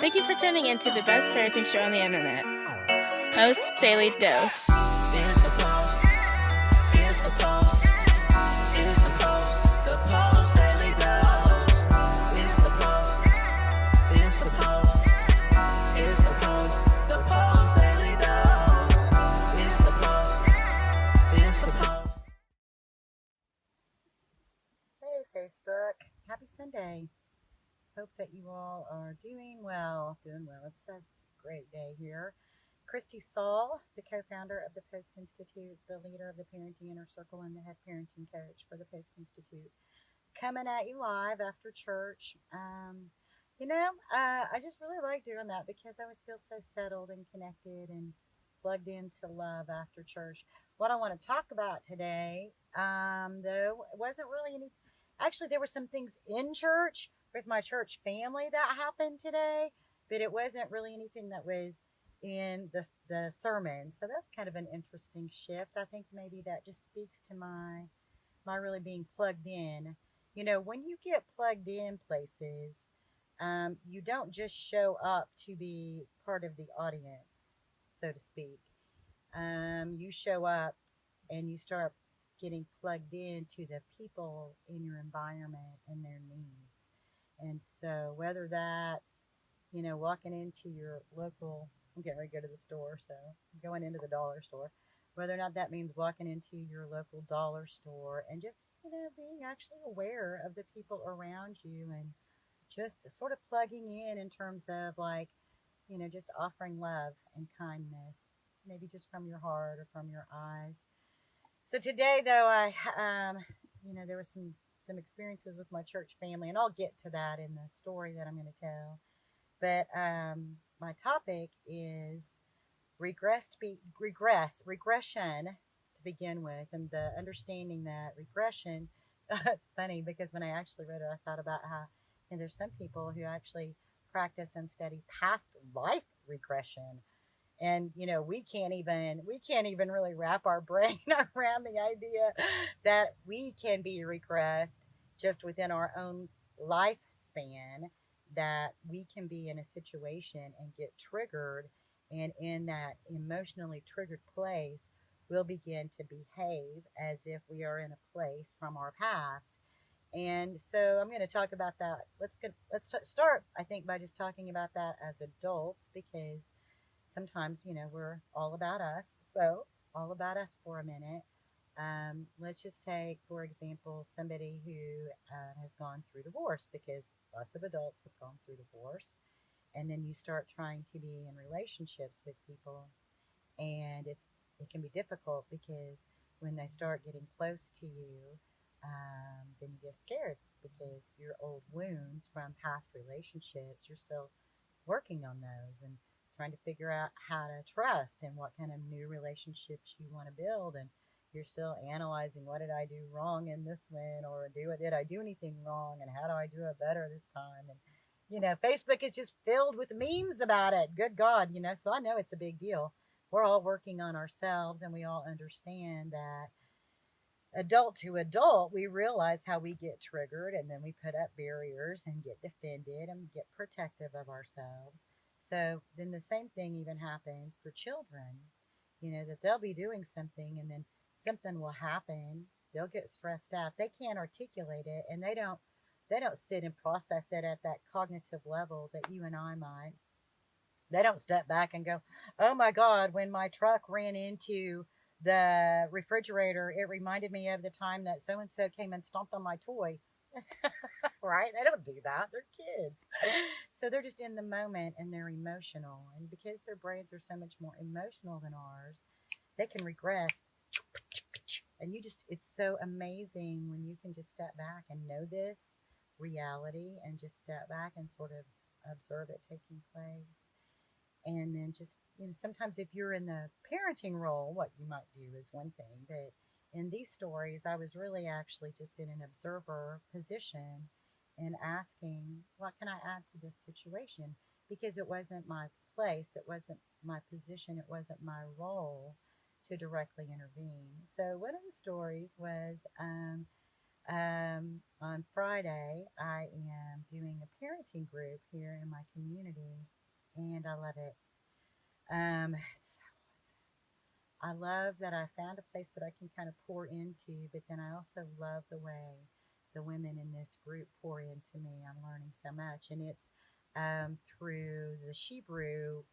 Thank you for tuning in to the best parenting show on the internet, Post Daily Dose. It's the Post. It's the Post. It's the Post. The Post Daily Dose. It's the Post. It's the Post. It's the Post. The Post Daily Dose. It's the Post. It's the Post. Hey Facebook, happy Sunday. Hope that you all are doing well. It's a great day here. Kristi, Saul, the co-founder of the Post+Institute, the leader of the Parenting Inner Circle, and the head parenting coach for the Post+Institute, coming at you live after church. I just really like doing that because I always feel so settled and connected and plugged into love after church. What I want to talk about today, though, it wasn't really any. Actually, there were some things in church with my church family that happened today, but it wasn't really anything that was in the sermon. So that's kind of an interesting shift. I think maybe that just speaks to my really being plugged in. You know, when you get plugged in places, you don't just show up to be part of the audience, so to speak. You show up and you start getting plugged into the people in your environment and their needs. And so whether that's, walking into your local, I'm getting ready to go to the store, so I'm going into the dollar store, whether or not that means walking into your local dollar store and just, being actually aware of the people around you and just sort of plugging in terms of just offering love and kindness, maybe just from your heart or from your eyes. So today, though, there were some experiences with my church family, and I'll get to that in the story that I'm going to tell. But my topic is regression to begin with, and the understanding that regression. It's funny because when I actually read it, I thought about how there's some people who actually practice and study past life regression. And, we can't even really wrap our brain around the idea that we can be regressed just within our own lifespan, that we can be in a situation and get triggered. And in that emotionally triggered place, we'll begin to behave as if we are in a place from our past. And so I'm going to talk about that. Let's start, I think, by just talking about that as adults, because sometimes, we're all about us. So all about us for a minute. Let's just take, for example, somebody who has gone through divorce, because lots of adults have gone through divorce. And then you start trying to be in relationships with people. And it can be difficult because when they start getting close to you, then you get scared because your old wounds from past relationships, you're still working on those and trying to figure out how to trust and what kind of new relationships you want to build. And you're still analyzing, what did I do wrong in this one? Or did I do anything wrong? And how do I do it better this time? And, Facebook is just filled with memes about it. Good God, so I know it's a big deal. We're all working on ourselves, and we all understand that adult to adult, we realize how we get triggered, and then we put up barriers and get defended and get protective of ourselves. So then the same thing even happens for children, that they'll be doing something and then something will happen. They'll get stressed out. They can't articulate it, and they don't sit and process it at that cognitive level that you and I might. They don't step back and go, oh my God, when my truck ran into the refrigerator, it reminded me of the time that so-and-so came and stomped on my toy. Right? They don't do that. They're kids. So they're just in the moment and they're emotional. And because their brains are so much more emotional than ours, they can regress. And it's so amazing when you can just step back and know this reality and just step back and sort of observe it taking place. And then just, sometimes if you're in the parenting role, what you might do is one thing. But in these stories, I was really actually just in an observer position and asking, what can I add to this situation? Because it wasn't my place, it wasn't my position, it wasn't my role to directly intervene. So one of the stories was on Friday, I am doing a parenting parenting group here in my community, and I love it. It's so awesome. I love that I found a place that I can kind of pour into, but then I also love the way the women in this group pour into me. I'm learning so much, and it's through the She Brew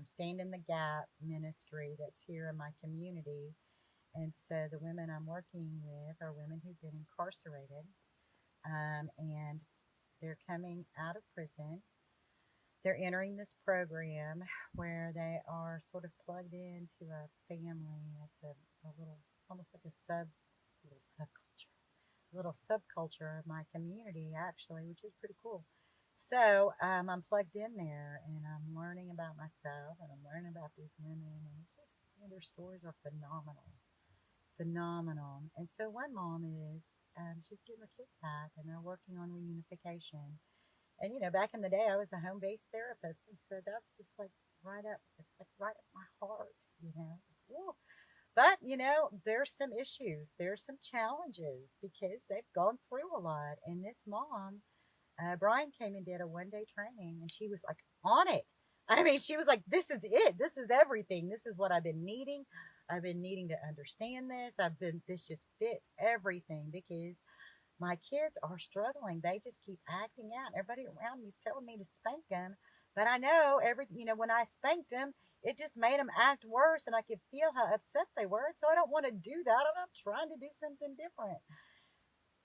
Stand in the Gap ministry that's here in my community. And so the women I'm working with are women who've been incarcerated, and they're coming out of prison. They're entering this program where they are sort of plugged into a family. It's a little, it's almost like a little subculture of my community, actually, which is pretty cool. So I'm plugged in there, and I'm learning about myself, and I'm learning about these women, and it's just, their stories are phenomenal, phenomenal. And so one mom is, she's getting her kids back, and they're working on reunification. And back in the day, I was a home-based therapist, and so that's just like it's like right up my heart. Whoa. But there's some issues, there's some challenges because they've gone through a lot. And this mom, Brian came and did a one-day training, and she was like on it. I mean, she was like, "This is it. This is everything. This is what I've been needing. I've been needing to understand this. This just fits everything because my kids are struggling. They just keep acting out. Everybody around me is telling me to spank them, but I know when I spanked them, it just made them act worse, and I could feel how upset they were. So I don't want to do that. I'm trying to do something different."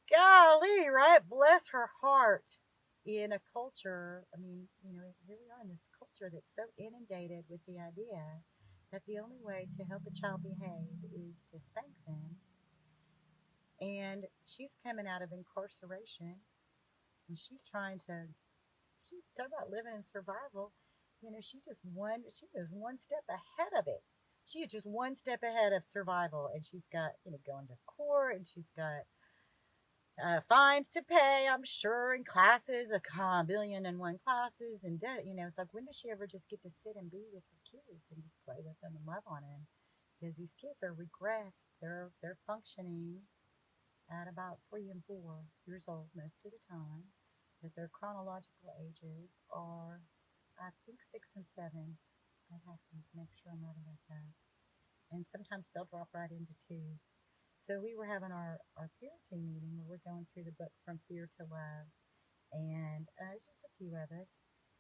Golly, right? Bless her heart. In a culture, I mean, here we are in this culture that's so inundated with the idea that the only way to help a child behave is to spank them. And she's coming out of incarceration, and she's talking about living in survival. She was one step ahead of it. She is just one step ahead of survival, and she's got, going to court, and she's got fines to pay, I'm sure, in classes, a billion and one classes, and debt. It's like, when does she ever just get to sit and be with her kids and just play with them and love on them? Because these kids are regressed. They're functioning at about 3 and 4 years old most of the time, but their chronological ages are, I think, 6 and 7. I'd have to make sure I'm right about that. And sometimes they'll drop right into 2. So we were having our parenting meeting where we're going through the book From Fear to Love, and it's just a few of us,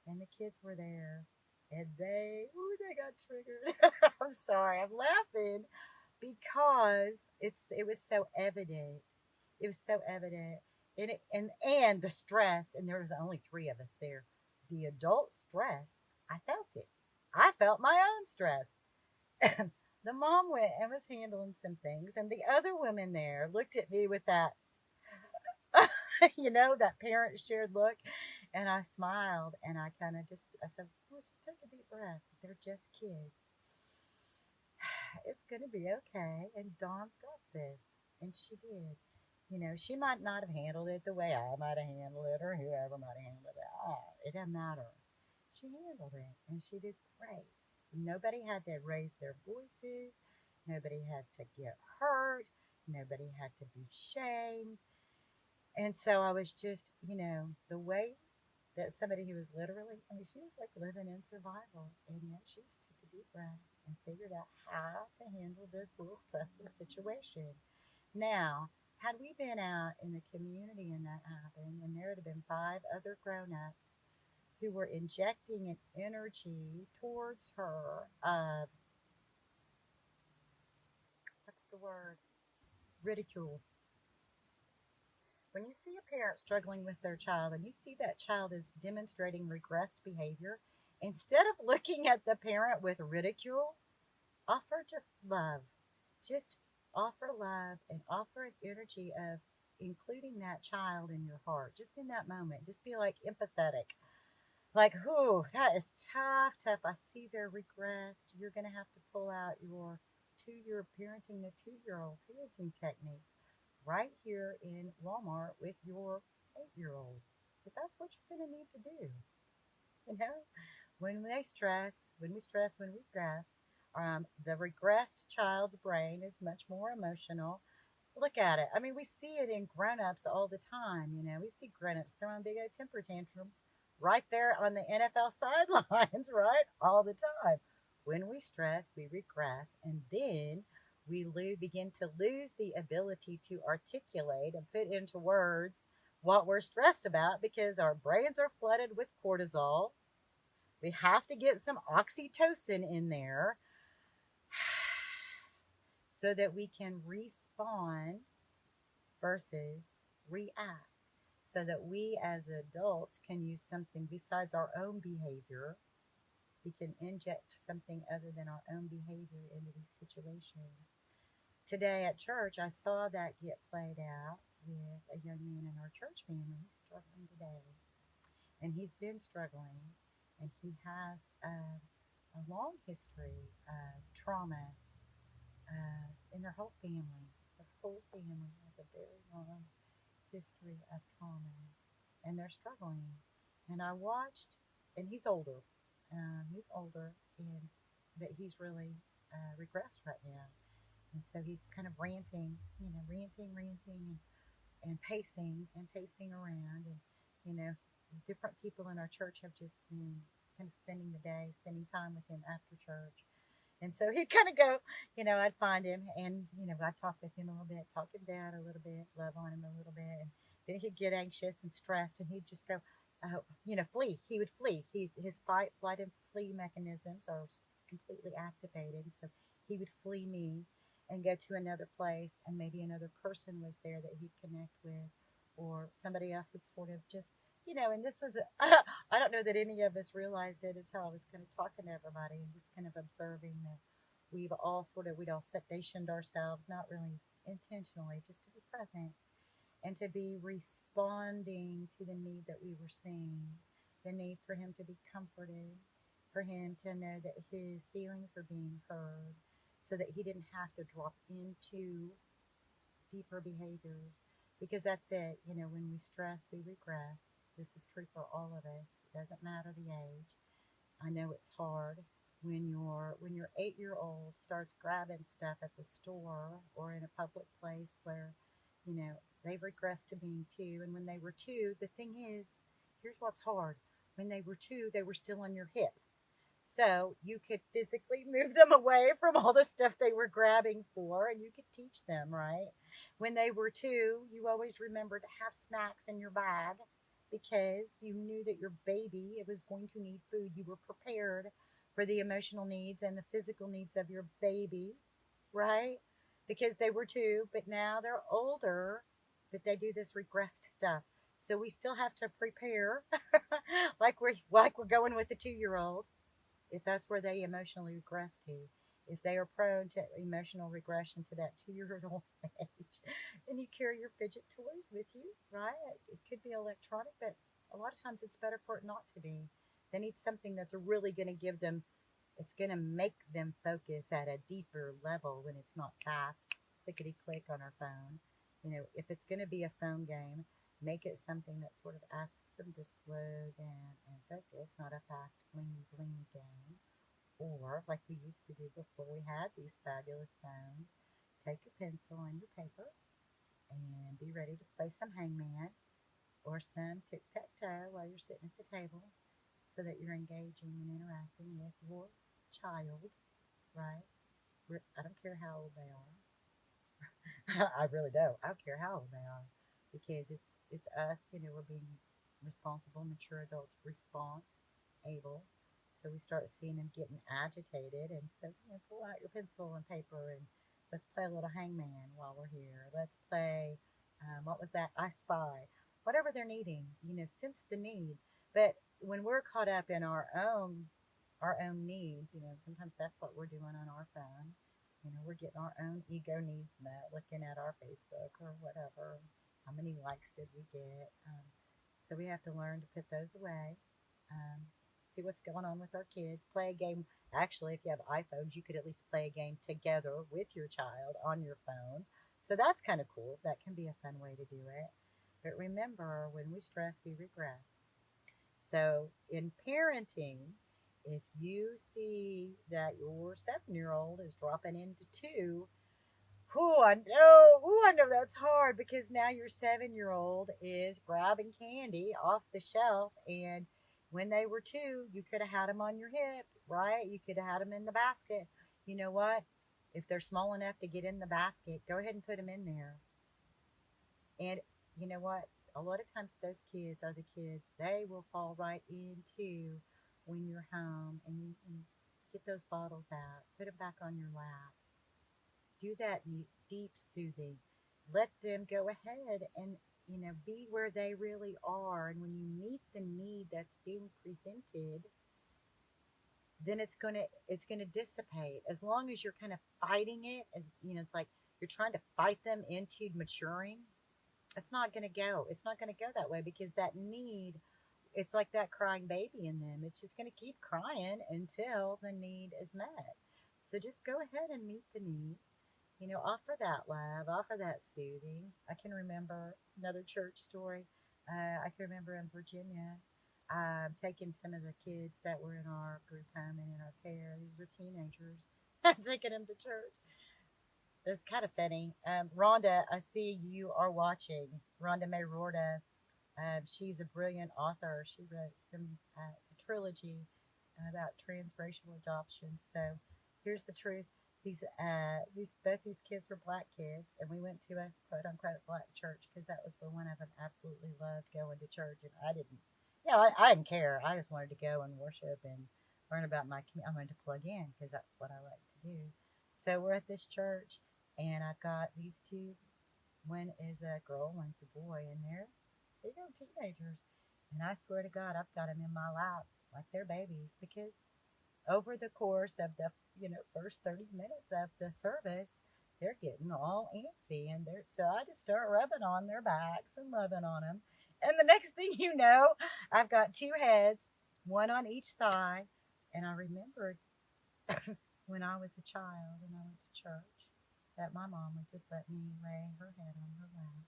and the kids were there, and they got triggered. I'm sorry, I'm laughing because it was so evident. It was so evident, and the stress, and there was only 3 of us there. The adult stress, I felt it. I felt my own stress. The mom went and was handling some things, and the other women there looked at me with that, that parent shared look, and I smiled, and I said, "Well, just take a deep breath. They're just kids. It's going to be okay, and Dawn's got this," and she did. She might not have handled it the way I might have handled it, or whoever might have handled it. It doesn't matter. She handled it, and she did great. Nobody had to raise their voices. Nobody had to get hurt. Nobody had to be shamed. And so I was just, the way that somebody who was literally, she was like living in survival. And yet she just took a deep breath and figured out how to handle this little stressful situation. Now, had we been out in the community and that happened, and there had been 5 other grown-ups who were injecting an energy towards her of, what's the word? Ridicule. When you see a parent struggling with their child and you see that child is demonstrating regressed behavior, instead of looking at the parent with ridicule, offer just love. Just offer love and offer an energy of including that child in your heart. Just in that moment, just be like empathetic. Like, whew, that is tough. I see they're regressed. You're going to have to pull out your parenting the 2-year-old parenting techniques right here in Walmart with your 8-year-old. But that's what you're going to need to do. When we regress, the regressed child's brain is much more emotional. Look at it. I mean, we see it in grown-ups all the time. We see grown-ups throwing big old temper tantrums right there on the NFL sidelines, right? All the time. When we stress, we regress, and then we begin to lose the ability to articulate and put into words what we're stressed about because our brains are flooded with cortisol. We have to get some oxytocin in there so that we can respond versus react. So that we as adults can use something besides our own behavior. We can inject something other than our own behavior into these situations. Today at church, I saw that get played out with a young man in our church family. He's struggling today. And he's been struggling. And he has a long history of trauma in their whole family. Their whole family has a very long history of trauma. And they're struggling. And I watched, and he's older. But he's really regressed right now. And so he's kind of ranting, and pacing around. And, different people in our church have just been kind of spending time with him after church. And so he'd kind of go, I'd find him and, I'd talk with him a little bit, talk him down a little bit, love on him a little bit. And then he'd get anxious and stressed and he'd just go, flee. He would flee. His fight, flight, and flee mechanisms are completely activated. So he would flee me and go to another place, and maybe another person was there that he'd connect with, or somebody else would sort of just, and this was, I don't know that any of us realized it until I was kind of talking to everybody and just kind of observing that we'd all stationed ourselves, not really intentionally, just to be present and to be responding to the need that we were seeing, the need for him to be comforted, for him to know that his feelings were being heard, so that he didn't have to drop into deeper behaviors. Because that's it, when we stress, we regress. This is true for all of us. It doesn't matter the age. I know it's hard when your 8-year-old starts grabbing stuff at the store or in a public place where, they've regressed to being 2. And when they were 2, the thing is, here's what's hard. When they were 2, they were still on your hip. So you could physically move them away from all the stuff they were grabbing for, and you could teach them, right? When they were 2, you always remembered to have snacks in your bag because you knew that your baby was going to need food. You were prepared for the emotional needs and the physical needs of your baby, right? Because they were 2, but now they're older, but they do this regressed stuff. So we still have to prepare like we're going with the 2-year-old. If that's where they emotionally regress to, if they are prone to emotional regression to that 2-year-old age, and you carry your fidget toys with you, right? It could be electronic, but a lot of times it's better for it not to be. They need something that's really going to give them, it's going to make them focus at a deeper level when it's not fast, clickety-click on our phone. If it's going to be a phone game, make it something that sort of asks them to slow down and focus, not a fast, blingy game. Or, like we used to do before we had these fabulous phones, take a pencil and your paper and be ready to play some hangman or some tic-tac-toe while you're sitting at the table so that you're engaging and interacting with your child, right? I don't care how old they are. I really don't. I don't care how old they are, because it's us, we're being responsible, mature adults, response-able. So we start seeing them getting agitated, and so pull out your pencil and paper and let's play a little hangman while we're here. Let's play, what was that? I Spy. Whatever they're needing, sense the need. But when we're caught up in our own needs, sometimes that's what we're doing on our phone. We're getting our own ego needs met, looking at our Facebook or whatever. How many likes did we get? So we have to learn to put those away. See what's going on with our kids. Play a game. Actually, if you have iPhones, you could at least play a game together with your child on your phone. So that's kind of cool. That can be a fun way to do it. But remember, when we stress, we regress. So in parenting, if you see that your 7-year-old is dropping into 2, I know that's hard, because now your 7-year-old is grabbing candy off the shelf and When they were 2, you could have had them on your hip, right? You could have had them in the basket. You know what? If they're small enough to get in the basket, go ahead and put them in there. And you know what? A lot of times those kids are the kids, they will fall right into when you're home and you get those bottles out, put them back on your lap. Do that deep soothing. Let them go ahead and be where they really are. And when you meet the need that's being presented, then it's gonna dissipate. As long as you're kind of fighting it, as it's like you're trying to fight them into maturing. It's not gonna go. It's not gonna go that way because that need, it's like that crying baby in them. It's just gonna keep crying until the need is met. So just go ahead and meet the need. Offer that love, offer that soothing. I can remember another church story. I can remember in Virginia, taking some of the kids that were in our group home and in our care. These were teenagers. Taking them to church. It's kind of funny. Rhonda, I see you are watching. Rhonda May Rorda. She's a brilliant author. She wrote it's a trilogy about transracial adoption. So here's the truth. Both these kids were black kids, and we went to a quote unquote black church because that was where one of them absolutely loved going to church, and I didn't. I didn't care. I just wanted to go and worship and learn about my community. I wanted to plug in because that's what I like to do. So we're at this church, and I've got these 2. One is a girl, one's a boy, and they're teenagers. And I swear to God, I've got them in my lap like they're babies because over the course of the first 30 minutes of the service, they're getting all antsy, and so I just start rubbing on their backs and loving on them. And the next thing you know, I've got 2 heads, one on each thigh. And I remembered when I was a child and I went to church that my mom would just let me lay her head on her lap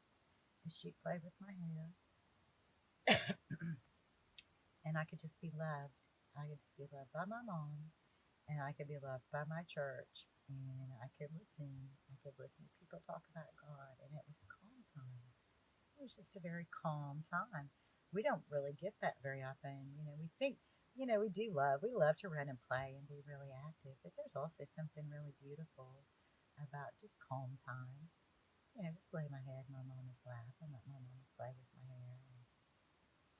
and she'd play with my hair. And I could just be loved. I could just be loved by my mom, and I could be loved by my church, and I could listen. I could listen to people talk about God, and it was a calm time. It was just a very calm time. We don't really get that very often. We think, we love to run and play and be really active, but there's also something really beautiful about just calm time. Just lay my head in my mama's lap and let my mama play with my hair, and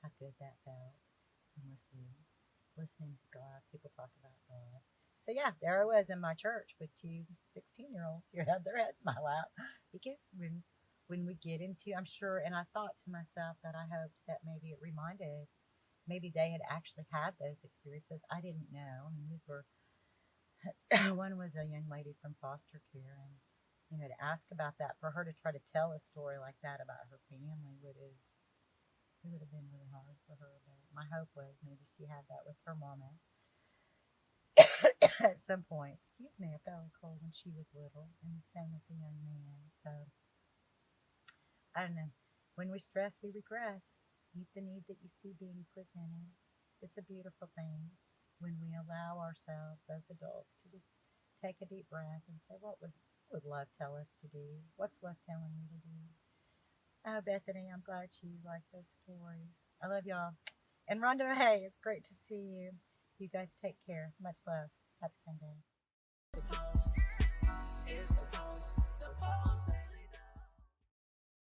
how good that felt, and listening to God, people talk about God. So yeah, there I was in my church with 2 16-year-olds who had their head in my lap. Because when we get into, I'm sure, and I thought to myself that I hoped that maybe it reminded, maybe they had actually had those experiences. I didn't know. I mean, these were, one was a young lady from foster care, and to ask about that, for her to try to tell a story like that about her family would have been really hard for her. But my hope was maybe she had that with her mama at some point. Excuse me, I felt cold when she was little, and the same with the young man. So I don't know. When we stress, we regress. Meet the need that you see being presented. It's a beautiful thing when we allow ourselves as adults to just take a deep breath and say, what would love tell us to do? What's love telling me to do? Oh, Bethany, I'm glad you like those stories. I love y'all. And Rhonda, hey, it's great to see you. You guys take care. Much love. Happy Sunday.